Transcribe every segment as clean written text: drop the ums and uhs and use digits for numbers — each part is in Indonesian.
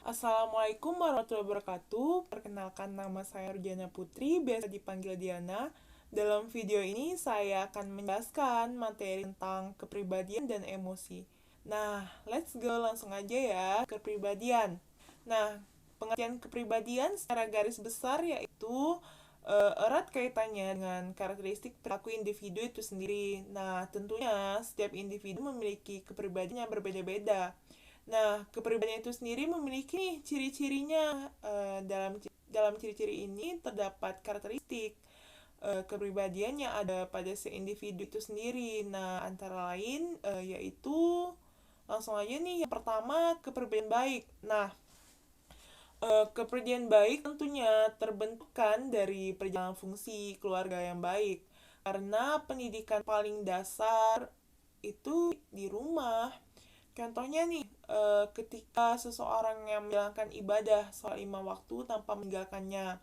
Assalamualaikum warahmatullahi wabarakatuh. Perkenalkan, nama saya Rujana Putri, biasa dipanggil Diana. Dalam video ini saya akan menjelaskan materi tentang kepribadian dan emosi. Nah, let's go langsung aja ya, kepribadian. Nah, pengertian kepribadian secara garis besar yaitu erat kaitannya dengan karakteristik perilaku individu itu sendiri. Nah, tentunya setiap individu memiliki kepribadian yang berbeda-beda. Nah, kepribadian itu sendiri memiliki ciri-cirinya. Dalam ciri-ciri ini terdapat karakteristik kepribadian yang ada pada si individu itu sendiri. Nah, antara lain yaitu langsung aja nih, yang pertama kepribadian baik. Nah, kepribadian baik tentunya terbentukkan dari perjalanan fungsi keluarga yang baik. Karena pendidikan paling dasar itu di rumah. Contohnya nih, ketika seseorang yang menjalankan ibadah sholat 5 waktu tanpa meninggalkannya.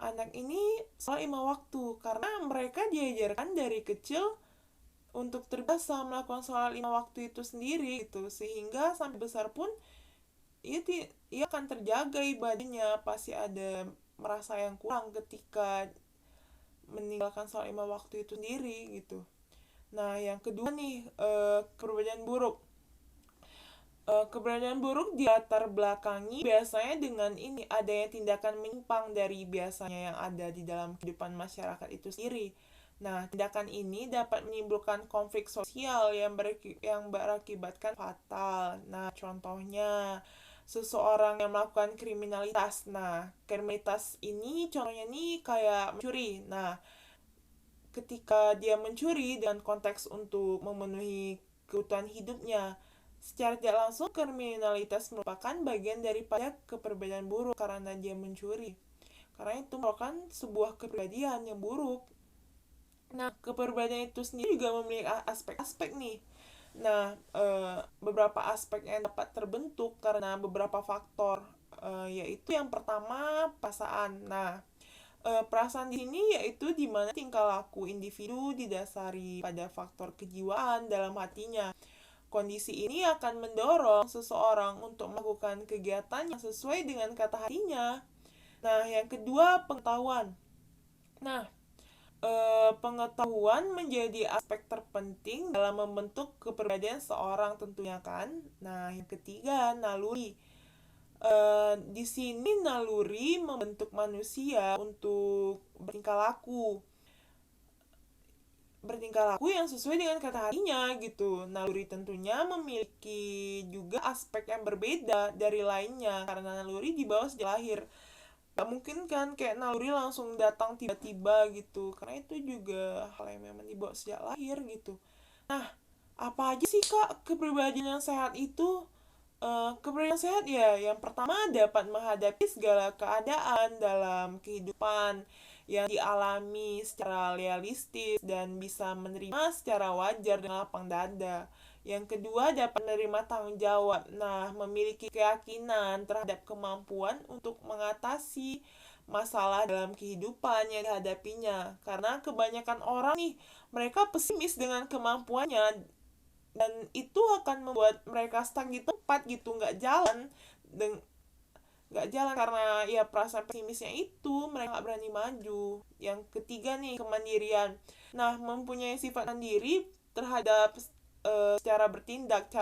Anak ini sholat 5 waktu karena mereka diajarkan dari kecil untuk terbiasa melakukan sholat 5 waktu itu sendiri gitu, sehingga sampai besar pun ia akan terjaga ibadahnya. Pasti ada merasa yang kurang ketika meninggalkan sholat 5 waktu itu sendiri gitu. Nah, yang kedua nih, kepribadian buruk. Keberadaan buruk dilatar belakangi biasanya dengan adanya tindakan menyimpang dari biasanya yang ada di dalam kehidupan masyarakat itu sendiri. Nah, tindakan ini dapat menimbulkan konflik sosial yang berakibatkan fatal. Nah, contohnya seseorang yang melakukan kriminalitas. Nah, kriminalitas ini contohnya nih kayak mencuri. Nah, ketika dia mencuri dengan konteks untuk memenuhi kebutuhan hidupnya, secara tidak langsung kriminalitas merupakan bagian daripada kepribadian buruk karena dia mencuri. Karena itu merupakan sebuah kepribadian yang buruk. Nah, kepribadian itu sendiri juga memiliki aspek-aspek nih. Nah, beberapa aspek yang dapat terbentuk karena beberapa faktor, yaitu yang pertama perasaan. Nah, perasaan di sini yaitu di mana tingkah laku individu didasari pada faktor kejiwaan dalam hatinya. Kondisi ini akan mendorong seseorang untuk melakukan kegiatan yang sesuai dengan kata hatinya. Nah, yang kedua, pengetahuan. Nah, pengetahuan menjadi aspek terpenting dalam membentuk kepribadian seorang tentunya kan. Nah, yang ketiga, naluri. Di sini naluri membentuk manusia untuk bertingkah laku yang sesuai dengan kata hatinya gitu. Naluri tentunya memiliki juga aspek yang berbeda dari lainnya karena naluri dibawa sejak lahir. Gak mungkin kan kayak naluri langsung datang tiba-tiba gitu, karena itu juga hal yang memang dibawa sejak lahir gitu. Nah, apa aja sih kak kepribadian yang sehat itu? Kepribadian sehat ya, yang pertama dapat menghadapi segala keadaan dalam kehidupan yang dialami secara realistis dan bisa menerima secara wajar dengan lapang dada. Yang kedua, dapat menerima tanggung jawab. Nah, memiliki keyakinan terhadap kemampuan untuk mengatasi masalah dalam kehidupan yang dihadapinya. Karena kebanyakan orang nih, mereka pesimis dengan kemampuannya, dan itu akan membuat mereka stuck di tempat gitu, nggak jalan karena ya perasaan pesimisnya itu mereka nggak berani maju. Yang ketiga nih, kemandirian. Nah, mempunyai sifat mandiri terhadap cara bertindak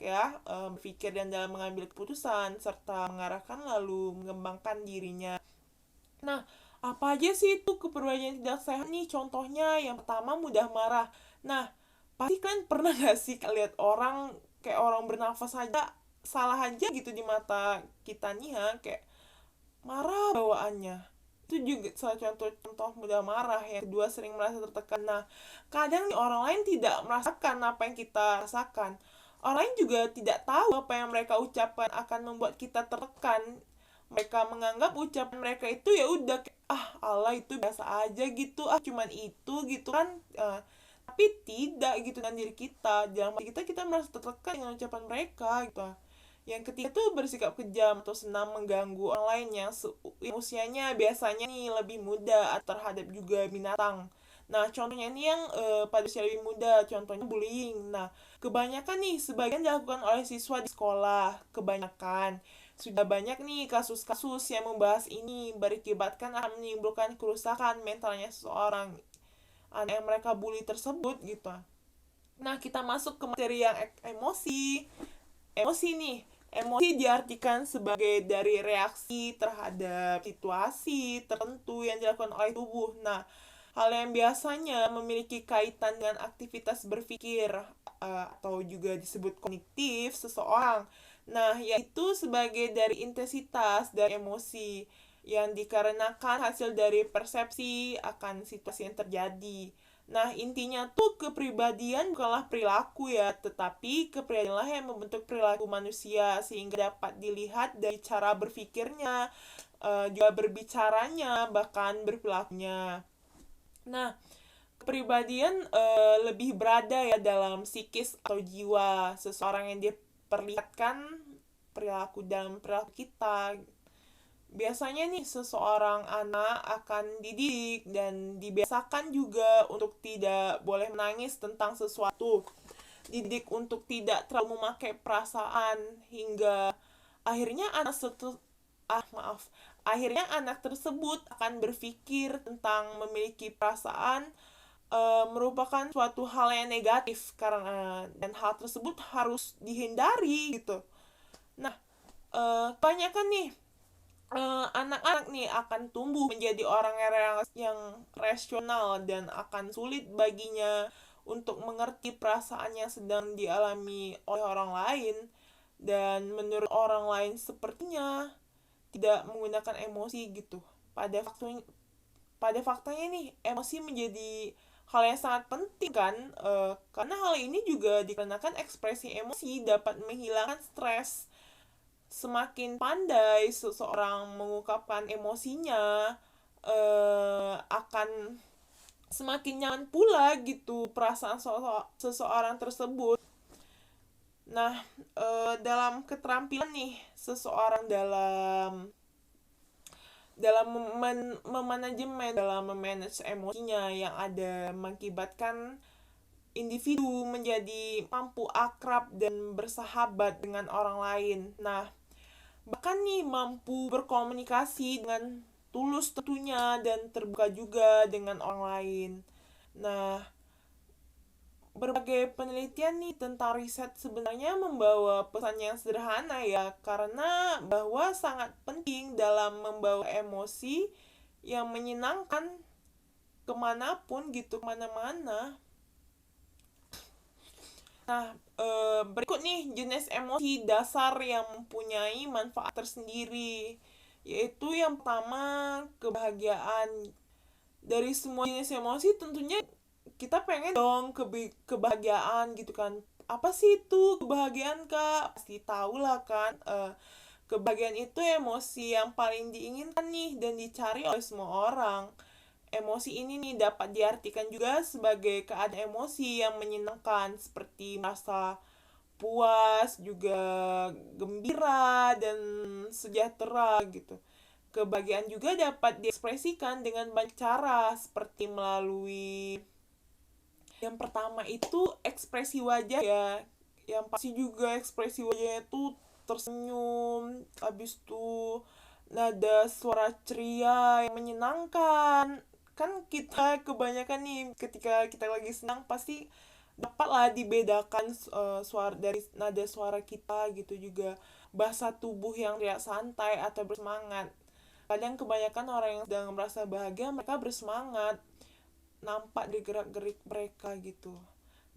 ya, berpikir dan dalam mengambil keputusan serta mengarahkan lalu mengembangkan dirinya. Nah, apa aja sih itu kepribadian yang tidak sehat nih? Contohnya yang pertama, mudah marah. Nah, pasti kan pernah gak sih lihat orang kayak orang bernafas aja salah aja gitu di mata kita nih ha, kayak marah bawaannya. Itu juga salah contoh mudah marah. Yang kedua, sering merasa tertekan. Nah, kadang nih orang lain tidak merasakan apa yang kita rasakan. Orang lain juga tidak tahu apa yang mereka ucapkan akan membuat kita tertekan. Mereka menganggap ucapan mereka itu ya udah, Allah itu biasa aja gitu, cuman itu gitu kan. Tapi tidak gitu dengan diri kita, dalam hati kita merasa tertekan dengan ucapan mereka gitu. Yang ketiga tuh bersikap kejam atau senang mengganggu orang lain yang usianya biasanya nih lebih muda atau terhadap juga binatang. Nah, contohnya ini yang pada usia lebih muda, contohnya bullying. Nah, kebanyakan nih, sebagian dilakukan oleh siswa di sekolah, kebanyakan. Sudah banyak nih kasus-kasus yang membahas ini, berakibatkan akan menimbulkan kerusakan mentalnya seseorang, anak yang mereka bully tersebut gitu. Nah, kita masuk ke materi yang emosi. Emosi nih, emosi diartikan sebagai dari reaksi terhadap situasi tertentu yang dilakukan oleh tubuh. Nah, hal yang biasanya memiliki kaitan dengan aktivitas berpikir atau juga disebut kognitif seseorang. Nah, yaitu sebagai dari intensitas dari emosi yang dikarenakan hasil dari persepsi akan situasi yang terjadi. Nah, intinya tuh kepribadian bukanlah perilaku ya, tetapi kepribadianlah yang membentuk perilaku manusia sehingga dapat dilihat dari cara berpikirnya, juga berbicaranya, bahkan berperilakunya. Nah, kepribadian lebih berada ya dalam psikis atau jiwa seseorang yang diperlihatkan perilaku dalam perilaku kita. Biasanya nih seseorang anak akan dididik dan dibiasakan juga untuk tidak boleh menangis tentang sesuatu. Dididik untuk tidak terlalu memakai perasaan hingga akhirnya akhirnya anak tersebut akan berpikir tentang memiliki perasaan merupakan suatu hal yang negatif karena dan hal tersebut harus dihindari gitu. Nah, kebanyakan nih anak-anak nih akan tumbuh menjadi orang yang rasional dan akan sulit baginya untuk mengerti perasaan yang sedang dialami oleh orang lain, dan menurut orang lain sepertinya tidak menggunakan emosi gitu. Pada faktanya nih, emosi menjadi hal yang sangat penting kan, karena hal ini juga dikarenakan ekspresi emosi dapat menghilangkan stres. Semakin pandai seseorang mengungkapkan emosinya, akan semakin nyaman pula gitu perasaan seseorang tersebut. Nah, dalam keterampilan nih seseorang dalam memanage emosinya yang ada mengakibatkan individu menjadi mampu akrab dan bersahabat dengan orang lain. Nah, bahkan nih mampu berkomunikasi dengan tulus tentunya dan terbuka juga dengan orang lain. Nah, berbagai penelitian nih tentang riset sebenarnya membawa pesan yang sederhana ya, karena bahwa sangat penting dalam membawa emosi yang menyenangkan kemanapun gitu, kemana-mana. Nah, berikut nih jenis emosi dasar yang mempunyai manfaat tersendiri, yaitu yang pertama, kebahagiaan. Dari semua jenis emosi tentunya kita pengen dong kebahagiaan gitu kan. Apa sih itu kebahagiaan, Kak? Pasti tahu lah kan. Kebahagiaan itu emosi yang paling diinginkan nih dan dicari oleh semua orang. Emosi ini nih dapat diartikan juga sebagai keadaan emosi yang menyenangkan seperti merasa puas, juga gembira dan sejahtera gitu. Kebahagiaan juga dapat diekspresikan dengan banyak cara seperti melalui yang pertama itu ekspresi wajah ya. Yang pasti juga ekspresi wajahnya itu tersenyum, habis itu nada suara ceria yang menyenangkan. Kan kita kebanyakan nih ketika kita lagi senang pasti dapatlah dibedakan suara dari nada suara kita gitu, juga bahasa tubuh yang terlihat santai atau bersemangat. Kadang kebanyakan orang yang sedang merasa bahagia mereka bersemangat, nampak di gerak-gerik mereka gitu.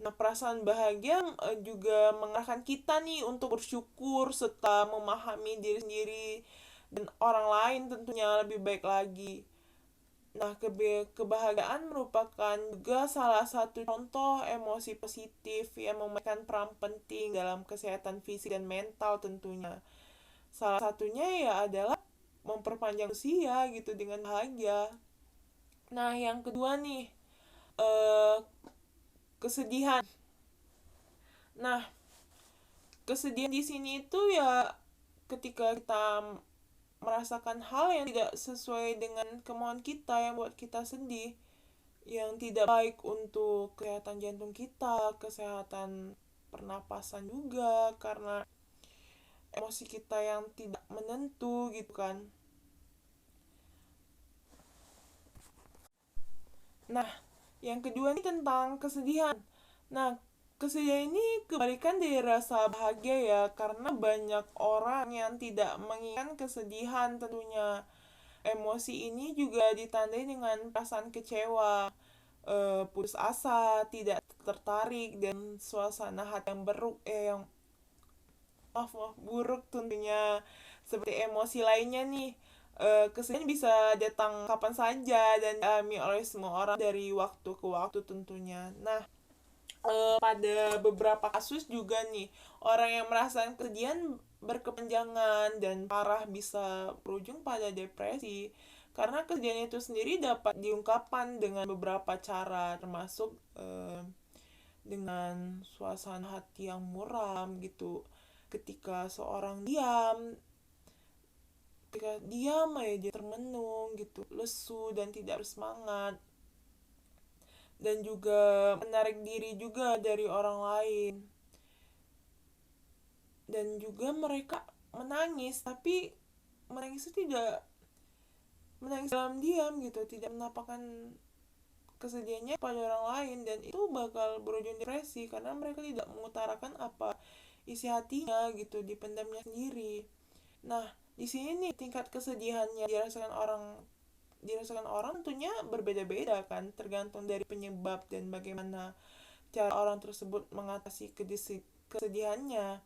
Nah, perasaan bahagia juga mengarahkan kita nih untuk bersyukur serta memahami diri sendiri dan orang lain tentunya lebih baik lagi. Nah, kebahagiaan merupakan juga salah satu contoh emosi positif yang memainkan peran penting dalam kesehatan fisik dan mental tentunya. Salah satunya ya adalah memperpanjang usia gitu dengan bahagia. Nah, yang kedua nih, kesedihan. Nah, kesedihan di sini itu ya ketika kita merasakan hal yang tidak sesuai dengan kemauan kita yang buat kita sedih. yang tidak baik untuk kesehatan jantung kita, kesehatan pernapasan juga, karena emosi kita yang tidak menentu gitu kan. Nah, yang kedua ini tentang kesedihan. Nah, kesedihan ini kebalikan dari rasa bahagia ya, karena banyak orang yang tidak menginginkan kesedihan tentunya. Emosi ini juga ditandai dengan perasaan kecewa, putus asa, tidak tertarik, dan suasana hati yang buruk tentunya. Seperti emosi lainnya nih, kesedihan bisa datang kapan saja dan dialami oleh semua orang dari waktu ke waktu tentunya. Nah, pada beberapa kasus juga nih, orang yang merasakan kesedihan berkepanjangan dan parah bisa berujung pada depresi. Karena kesedihan itu sendiri dapat diungkapkan dengan beberapa cara, termasuk dengan suasana hati yang muram gitu. Ketika diam aja dia termenung gitu, lesu dan tidak bersemangat, dan juga menarik diri juga dari orang lain, dan juga mereka menangis, tapi menangis itu tidak menangis dalam diam gitu, tidak menampakkan kesedihannya pada orang lain, dan itu bakal berujung depresi karena mereka tidak mengutarakan apa isi hatinya gitu, dipendamnya sendiri. Nah, di sini nih tingkat kesedihannya dirasakan orang tentunya berbeda-beda kan, tergantung dari penyebab dan bagaimana cara orang tersebut mengatasi kesedihannya.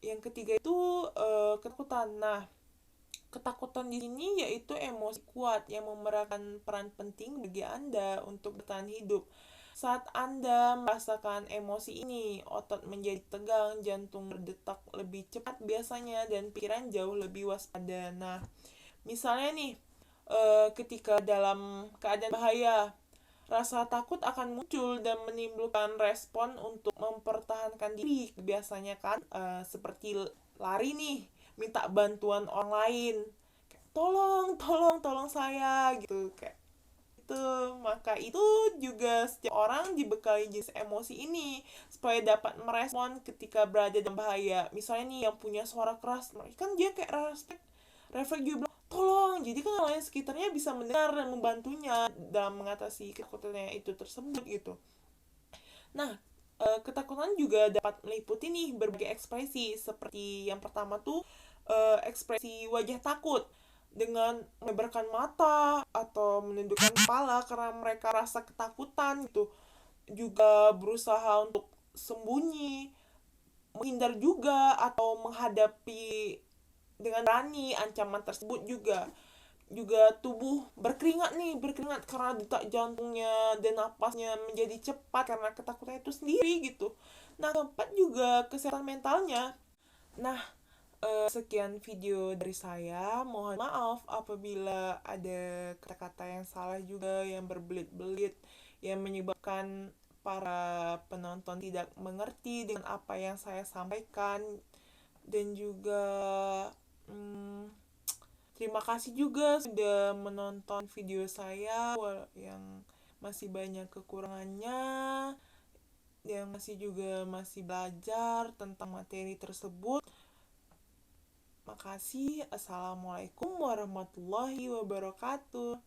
Yang ketiga itu ketakutan. Nah, ketakutan di sini yaitu emosi kuat yang memerankan peran penting bagi Anda untuk bertahan hidup. Saat Anda merasakan emosi ini, otot menjadi tegang, jantung berdetak lebih cepat biasanya, dan pikiran jauh lebih waspada. Nah, misalnya nih, ketika dalam keadaan bahaya, rasa takut akan muncul dan menimbulkan respon untuk mempertahankan diri. Biasanya kan seperti lari nih, minta bantuan orang lain. Kayak, tolong saya gitu kayak itu. Maka itu juga setiap orang dibekali jenis emosi ini supaya dapat merespon ketika berada dalam bahaya. Misalnya nih yang punya suara keras, kan dia kayak refleks juga bilang tolong, jadi kan orang lain sekitarnya bisa mendengar dan membantunya dalam mengatasi ketakutannya itu tersebut gitu. Nah, ketakutan juga dapat meliputi nih berbagai ekspresi, seperti yang pertama tuh ekspresi wajah takut dengan melebarkan mata atau menundukkan kepala karena mereka rasa ketakutan gitu. Juga berusaha untuk sembunyi, menghindar juga, atau menghadapi dengan berani ancaman tersebut juga. Juga tubuh berkeringat karena detak jantungnya dan napasnya menjadi cepat karena ketakutan itu sendiri gitu. Nah, keempat juga kesehatan mentalnya. Nah, sekian video dari saya. Mohon maaf apabila ada kata-kata yang salah juga, yang berbelit-belit, yang menyebabkan para penonton tidak mengerti dengan apa yang saya sampaikan. Dan juga terima kasih juga sudah menonton video saya yang masih banyak kekurangannya, yang masih belajar tentang materi tersebut. Makasih. Assalamualaikum warahmatullahi wabarakatuh.